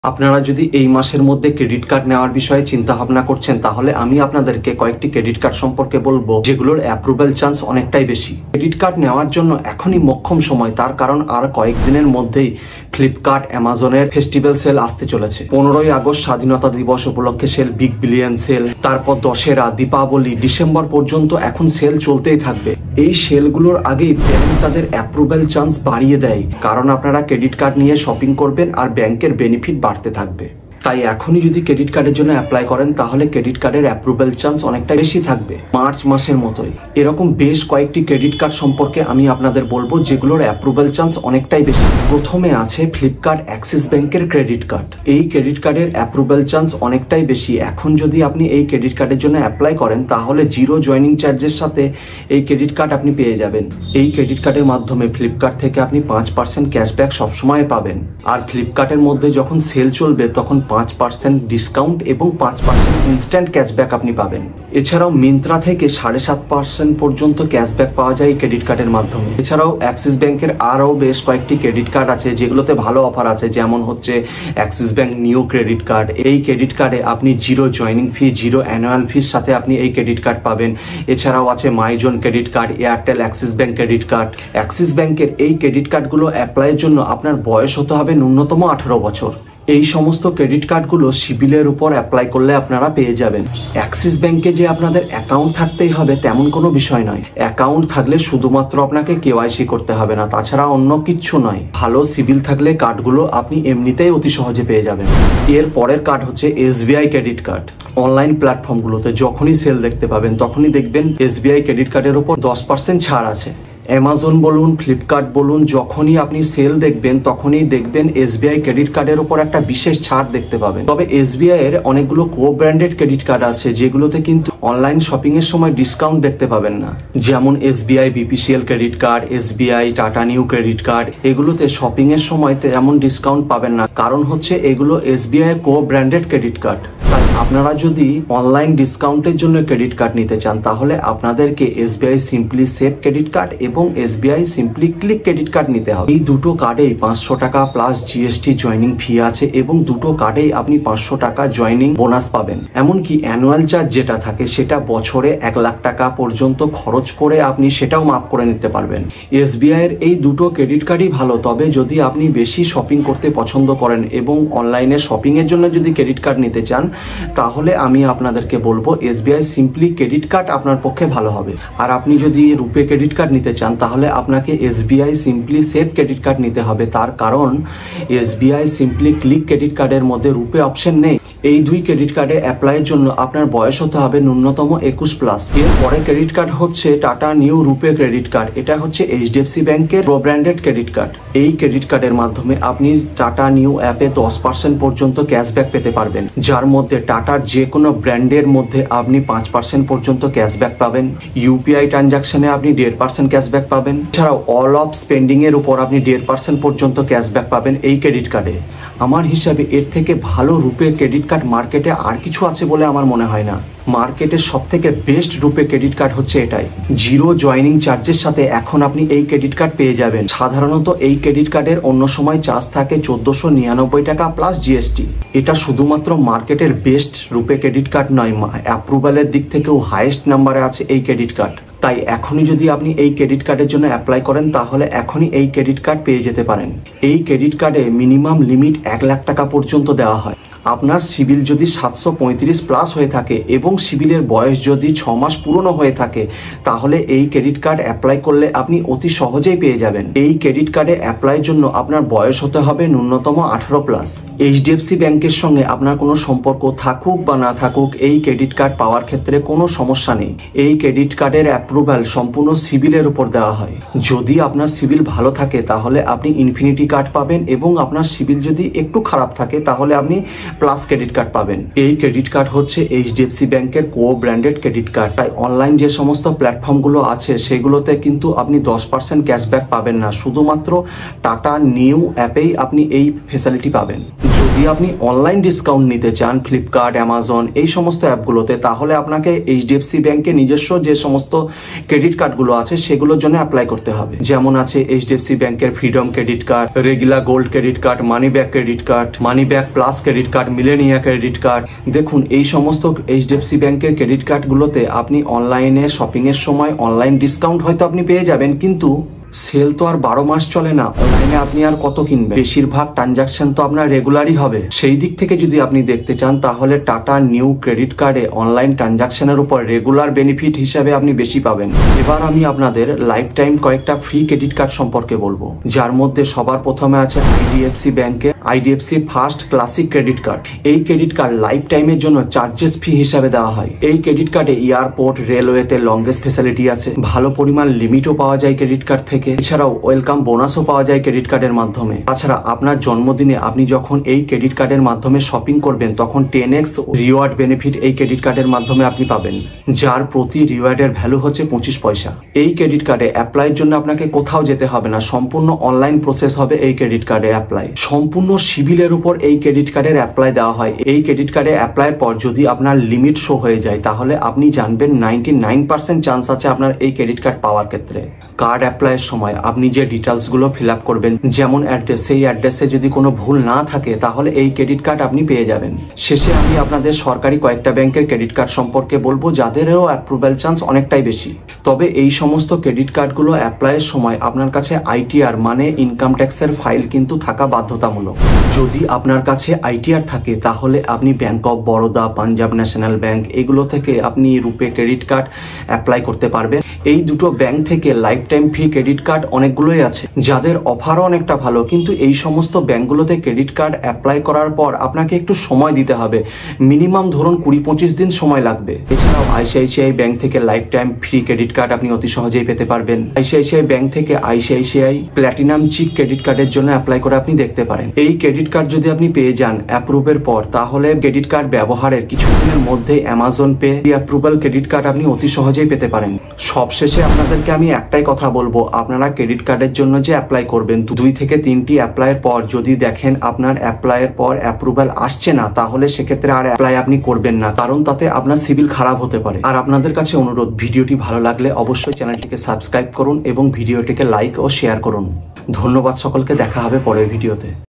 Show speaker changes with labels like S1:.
S1: আপনারা যদি এই মাসের মধ্যে ক্রেডিট কার্ড নেওয়ার বিষয়ে চিন্তা ভাবনা করছেন, তাহলে আমি আপনাদেরকে কয়েকটি ক্রেডিট কার্ড সম্পর্কে বলবো যেগুলোর অ্যাপ্রুভাল চান্স অনেকটাই বেশি। ক্রেডিট কার্ড নেওয়ার জন্য এখনই মোক্ষম সময়, তার কারণ আর কয়েকদিনের মধ্যেই ফ্লিপকার্ট অ্যামাজনের ফেস্টিভ্যাল সেল আসতে চলেছে। 15ই আগস্ট স্বাধীনতা দিবস উপলক্ষে সেল, বিগ বিলিয়ন সেল, তারপর দশেরা, দীপাবলি, ডিসেম্বর পর্যন্ত এখন সেল চলতেই থাকবে। এই সেলগুলোর আগেই ব্যাংক তাদের অ্যাপ্রুভাল চান্স বাড়িয়ে দেয়, কারণ আপনারা ক্রেডিট কার্ড নিয়ে শপিং করবেন আর ব্যাংকের বেনিফিট বাড়তে থাকবে। তাই এখনই যদি ক্রেডিট কার্ডের জন্য অ্যাপ্লাই করেন, তাহলে ক্রেডিট কার্ডের অ্যাপ্রুভাল চান্স অনেকটা বেশি থাকবে। মার্চ মাসের মতোই এরকম বেশ কয়েকটি ক্রেডিট কার্ড সম্পর্কে আমি আপনাদের বলবো যেগুলোর অ্যাপ্রুভাল চান্স অনেকটাই বেশি। প্রথমে আছে ফ্লিপকার্ট অ্যাক্সিস ব্যাংকের ক্রেডিট কার্ড। এই ক্রেডিট কার্ডের অ্যাপ্রুভাল চান্স অনেকটাই বেশি। এখন যদি আপনি এই ক্রেডিট কার্ডের জন্য অ্যাপ্লাই করেন, তাহলে জিরো জয়নিং চার্জের সাথে এই ক্রেডিট কার্ড আপনি পেয়ে যাবেন। এই ক্রেডিট কার্ডের মাধ্যমে ফ্লিপকার্ট থেকে আপনি 5% ক্যাশব্যাক সবসময় পাবেন। আর ফ্লিপকার্টের মধ্যে যখন সেল চলবে তখন 5% ডিসকাউন্ট এবং 5% ইনস্ট্যান্ট ক্যাশব্যাক আপনি পাবেন। এছাড়াও মিন্ত্রা থেকে 7.5% পর্যন্ত ক্যাশব্যাক পাওয়া যায় এই ক্রেডিট কার্ডের মাধ্যমে। এছাড়াও অ্যাক্সিস ব্যাংকের আরও বেশ কয়েকটি ক্রেডিট কার্ড আছে যেগুলোতে ভালো অফার আছে, যেমন হচ্ছে Axis bank new credit card. এই ক্রেডিট কার্ডে আপনি zero joining fee, zero annual ফির সাথে আপনি এই ক্রেডিট কার্ড পাবেন। এছাড়াও আছে My Zone credit card, Airtel Axis bank credit card. Axis ব্যাংকের এই ক্রেডিট কার্ডগুলো অ্যাপ্লাইয়ের জন্য আপনার বয়স হতে হবে ন্যূনতম 18 বছর। এই সমস্ত ক্রেডিট কার্ডগুলো সিবিলের উপর অ্যাপ্লাই করলে আপনারা পেয়ে যাবেন। অ্যাক্সিস ব্যাংকে যে আপনাদের অ্যাকাউন্ট থাকতেই হবে তেমন কোনো বিষয় নয়। অ্যাকাউন্ট থাকলে শুধুমাত্র আপনাকে কেওয়াইসি করতে হবে না, তাছাড়া অন্য কিচ্ছু নয়। ভালো সিবিল থাকলে কার্ডগুলো আপনি এমনিতেই অতি সহজে পেয়ে যাবেন। এর পরের কার্ড হচ্ছে এসবিআই ক্রেডিট কার্ড। অনলাইন প্ল্যাটফর্মগুলোতে যখনই সেল দেখতে পাবেন, তখনই দেখবেন এসবিআই ক্রেডিট কার্ডের উপর 10% ছাড় আছে। অ্যামাজন বলুন, ফ্লিপকার্ট বলুন, যখনই আপনি সেল দেখবেন তখনই দেখবেন এসবিআই ক্রেডিট কার্ডের উপর একটা বিশেষ ছাড় দেখতে পাবেন। তবে এসবিআই এর অনেকগুলো কো ব্র্যান্ডেড ক্রেডিট কার্ড আছে যেগুলোতে কিন্তু অনলাইন শপিং এর সময় ডিসকাউন্ট দেখতে পাবেন না, যেমন SBI BPCL credit card, SBI tata new credit card. এগুলোতে শপিং এর সময় তেমন ডিসকাউন্ট পাবেন না, কারণ হচ্ছে এগুলো এসবিআই কো ব্র্যান্ডেড ক্রেডিট কার্ড। তাই আপনারা যদি অনলাইন ডিসকাউন্টের জন্য ক্রেডিট কার্ড নিতে চান, তাহলে আপনাদেরকে SBI simply save credit card এবং SBI simply click credit card নিতে হবে। এই দুটো কার্ডেই 500 টাকা প্লাস জিএসটি জয়নিং ফি আছে এবং দুটো কার্ডেই আপনি 500 টাকা জয়নিং বোনাস পাবেন। এমনকি অ্যানুয়াল চার্জ যেটা থাকে সেটা বছরে 1 লাখ টাকা পর্যন্ত খরচ করে আপনি সেটাও মাফ করে নিতে পারবেন। এসবিআই এর এই দুটো ক্রেডিট কার্ডই ভালো। তবে যদি আপনি বেশি শপিং করতে পছন্দ করেন এবং অনলাইনে শপিং এর জন্য যদি ক্রেডিট কার্ড নিতে চান, তাহলে আমি আপনাদেরকে বলবো এসবিআই সিম্পলি ক্রেডিট কার্ড আপনার পক্ষে ভালো হবে। আর আপনি যদি রুপে ক্রেডিট কার্ড নিতে চান, তাহলে আপনাকে SBI simply save credit card নিতে হবে। তার কারণ এসবিআই সিম্পলি ক্লিক ক্রেডিট কার্ডের মধ্যে রুপে অপশন নেই। এই দুই ক্রেডিট কার্ডে অ্যাপ্লাইয়ের জন্য আপনার বয়স হতে হবে ন্যূনতম 21+। এর পরে ক্রেডিট কার্ড হচ্ছে টাটা নিউ রুপে ক্রেডিট কার্ড। এটা হচ্ছে এইচডিএফসি ব্যাংকের প্রো ব্র্যান্ডেড ক্রেডিট কার্ড। এই ক্রেডিট কার্ডের মাধ্যমে আপনি টাটা নিউ অ্যাপে 10% পর্যন্ত ক্যাশব্যাক পেতে পারবেন, যার মধ্যে টাটার যে কোনো ব্র্যান্ডের মধ্যে আপনি 5% পর্যন্ত ক্যাশব্যাক পাবেন। ইউপিআই ট্রানজাকশনে আপনি 1.5% ক্যাশব্যাক পাবেন। এছাড়াও অল অফ স্পেন্ডিং এর উপর আপনি 1.5% পর্যন্ত ক্যাশব্যাক পাবেন এই ক্রেডিট কার্ডে। আমার হিসাবে এর থেকে ভালো রুপে ক্রেডিট কার্ড মার্কেটে আর কিছু আছে বলে আমার মনে হয় না। মার্কেটের সব থেকে বেস্ট রুপে ক্রেডিট কার্ড হচ্ছে এটাই। জিরো জয়নিং চার্জের সাথে এখন আপনি এই ক্রেডিট কার্ড পেয়ে যাবেন। সাধারণত এই ক্রেডিট কার্ডের অন্য সময় চার্জ থাকে 1499 টাকা প্লাস জিএসটি। এটা শুধুমাত্র মার্কেটের বেস্ট রুপে ক্রেডিট কার্ড নয়, অ্যাপ্রুভালের দিক থেকেও হাইয়েস্ট নাম্বারে আছে এই ক্রেডিট কার্ড। তাই এখনই যদি আপনি এই ক্রেডিট কার্ডের জন্য অ্যাপ্লাই করেন, তাহলে এখনই এই ক্রেডিট কার্ড পেয়ে যেতে পারেন। এই ক্রেডিট কার্ডে মিনিমাম লিমিট 1 লাখ টাকা পর্যন্ত দেওয়া হয়। আপনার সিবিল যদি 735+ হয়ে থাকে এবং সিবিলের বয়স যদি 6 মাস পুরনো হয়ে থাকে, তাহলে এই ক্রেডিট কার্ড অ্যাপ্লাই করলে আপনি অতি সহজেই পেয়ে যাবেন। এই ক্রেডিট কার্ডে অ্যাপ্লাইয়ের জন্য আপনার বয়স হতে হবে ন্যূনতম 18+। এইচডিএফসি ব্যাংকের সঙ্গে আপনার কোনো সম্পর্ক থাকুক বা না থাকুক, এই ক্রেডিট কার্ড পাওয়ার ক্ষেত্রে কোনো সমস্যা নেই। এই ক্রেডিট কার্ডের অ্যাপ্রুভাল সম্পূর্ণ সিবিলের উপর দেওয়া হয়। যদি আপনার সিবিল ভালো থাকে, তাহলে আপনি ইনফিনিটি কার্ড পাবেন এবং আপনার সিবিল যদি একটু খারাপ থাকে, তাহলে আপনি প্লাস ক্রেডিট কার্ড পাবেন। এই ক্রেডিট কার্ড হচ্ছে এইচডিএফসি ব্যাংকের কো ব্র্যান্ডেড ক্রেডিট কার্ড। তাই অনলাইন যে সমস্ত প্ল্যাটফর্মগুলো আছে সেগুলোতে কিন্তু আপনি 10% ক্যাশব্যাক পাবেন না, শুধুমাত্র টাটা নিউ অ্যাপেই আপনি এই ফেসিলিটি পাবেন। যদি আপনি অনলাইন ডিসকাউন্ট নিতে চান ফ্লিপকার্ট, অ্যামাজন এই সমস্ত অ্যাপগুলোতে, তাহলে আপনাকে এইচডিএফসি ব্যাংকে নিজস্ব যে সমস্ত ক্রেডিট কার্ডগুলো আছে সেগুলোর জন্য অ্যাপ্লাই করতে হবে। যেমন আছে এইচডিএফসি ব্যাংকের freedom credit card, regular gold credit card, money back credit card, money back plus credit card, Millennia credit card. দেখুন, এই সমস্ত এইচডিএফসি ব্যাংকের ক্রেডিট কার্ডগুলোতে আপনি অনলাইনে শপিং এর সময় অনলাইন ডিসকাউন্ট হয়তো আপনি পেয়ে যাবেন, কিন্তু সেল তো আর 12 মাস চলে না। অনলাইনে আপনি আর কত কিনবেন? বেশিরভাগ ট্রানজাকশন তো আপনার রেগুলারই হবে। সেই দিক থেকে যদি আপনি দেখতে চান, তাহলে টাটা নিউ ক্রেডিট কার্ডে অনলাইন ট্রানজাকশনের উপর রেগুলার বেনিফিট হিসাবে আপনি বেশি পাবেন। এবার আমি আপনাদের লাইফ টাইম কয়েকটা ফ্রি ক্রেডিট কার্ড সম্পর্কে বলবো, যার মধ্যে সবার প্রথমে আছে আইডিএফসি ব্যাংকের IDFC first classic credit card. এই ক্রেডিট কার্ড লাইফ টাইমের জন্য চার্জেস ফি হিসাবে দেওয়া হয়। এই ক্রেডিট কার্ডে এয়ারপোর্ট, রেলওয়েতে লংগেস্ট ফেসিলিটি আছে, ভালো পরিমাণ লিমিটও পাওয়া যায় ক্রেডিট কার্ড থেকে। এছাড়াও ওয়েলকাম বোনাসও পাওয়া যায় ক্রেডিট কার্ডের মাধ্যমে। তাছাড়া আপনার জন্মদিনে আপনি যখন এই ক্রেডিট কার্ডের মাধ্যমে শপিং করবেন, তখন 10x রিওয়ার্ড বেনিফিট এই ক্রেডিট কার্ডের মাধ্যমে আপনি পাবেন, যার প্রতি রিওয়ার্ডের ভ্যালু হচ্ছে 25 পয়সা। এই ক্রেডিট কার্ডে অ্যাপ্লাইয়ের জন্য আপনাকে কোথাও যেতে হবে না, সম্পূর্ণ অনলাইন প্রসেস হবে এই ক্রেডিট কার্ডে অ্যাপ্লাই। সম্পূর্ণ সিভিলের উপর এই ক্রেডিট কার্ডের অ্যাপ্লাই দেওয়া হয়। এই ক্রেডিট কার্ডে অ্যাপ্লাইয়ের পর যদি আপনার লিমিট শো হয়ে যায়, তাহলে আপনি জানবেন 99% চান্স আছে আপনার এই ক্রেডিট কার্ড পাওয়ার ক্ষেত্রে। কার্ড অ্যাপ্লাইয়ের সময় আপনি যে ডিটেলস গুলো ফিল আপ করবেন, যেমন অ্যাড্রেস, সেই অ্যাড্রেসে যদি কোনো ভুল না থাকে, তাহলে এই ক্রেডিট কার্ড আপনি পেয়ে যাবেন। শেষে আমি আপনাদের সরকারি কয়েকটা ব্যাংকের ক্রেডিট কার্ড সম্পর্কে বলবো, যাদেরও অ্যাপ্রুভাল চান্স অনেকটাই বেশি। তবে এই সমস্ত ক্রেডিট কার্ডগুলো অ্যাপ্লাইয়ের সময় আপনার কাছে আইটিআর মানে ইনকাম ট্যাক্সের ফাইল কিন্তু থাকা বাধ্যতামূলক। যদি আপনার কাছে আইটিআর থাকে, তাহলে আপনি bank of Baroda, Punjab national bank এগুলো থেকে আপনি রুপে ক্রেডিট কার্ড অ্যাপ্লাই করতে পারবেন। এই দুটো ব্যাংক থেকে life time free credit card অনেকগুলোই আছে, যাদের অফারও অনেকটা ভালো। কিন্তু এই সমস্ত ব্যাংকগুলোতে ক্রেডিট কার্ড অ্যাপ্লাই করার পর আপনাকে একটু সময় দিতে হবে, মিনিমাম ধরুন 20-25 দিন সময় লাগবে। এছাড়াও আইসিআইসিআই ব্যাংক থেকে life time free credit card আপনি অতি সহজেই পেতে পারবেন। আইসিআইসিআই ব্যাংক থেকে আইসিআইসিআই প্ল্যাটিনাম চিক ক্রেডিট কার্ডের জন্য অ্যাপ্লাই করে আপনি দেখতে পারেন। এই ক্রেডিট কার্ড যদি আপনি পেয়ে যান অ্যাপ্রুভের পর, তাহলে ক্রেডিট কার্ড ব্যবহারের কিছুদিনের মধ্যে Amazon pay approval credit card আপনি অতি সহজেই পেতে পারেন। সবশেষে আপনাদেরকে আমি একটাই কথা বলবো, আপনারা ক্রেডিট কার্ডের জন্য যে অ্যাপ্লাই করবেন, 2 থেকে 3টি অ্যাপ্লাইয়ের পর যদি দেখেন আপনার অ্যাপ্লাইয়ের পর অ্যাপ্রুভাল আসছে না, তাহলে সেক্ষেত্রে আর অ্যাপ্লাই আপনি করবেন না, কারণ তাতে আপনার সিভিল খারাপ হতে পারে। আর আপনাদের কাছে অনুরোধ, ভিডিওটি ভালো লাগলে অবশ্যই চ্যানেলটিকে সাবস্ক্রাইব করুন এবং ভিডিওটিকে লাইক ও শেয়ার করুন। ধন্যবাদ সকলকে, দেখা হবে পরের ভিডিওতে।